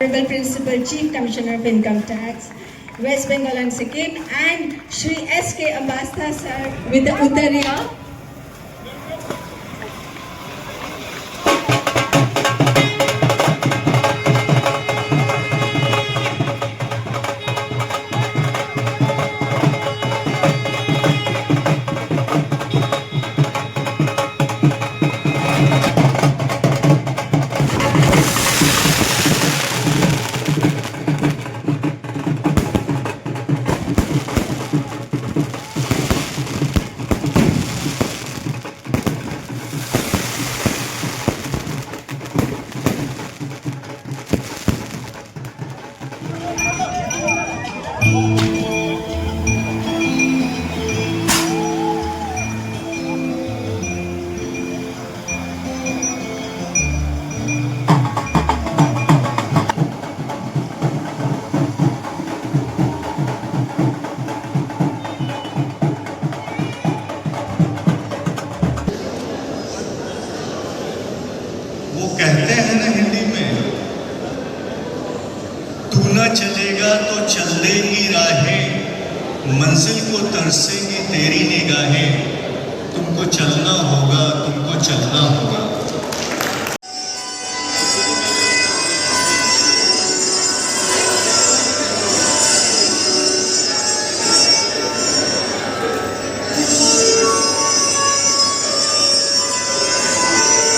Honorable Principal Chief Commissioner of Income Tax, West Bengal and Sikkim, and Shri S.K. Ambastha sir with the Uttariya. वो कहते हैं ना हिंदी में, तू ना चलेगा तो चल देंगी राहें, मंजिल को तरसेंगी तेरी निगाहें, तुमको चलना होगा, तुमको चलना होगा।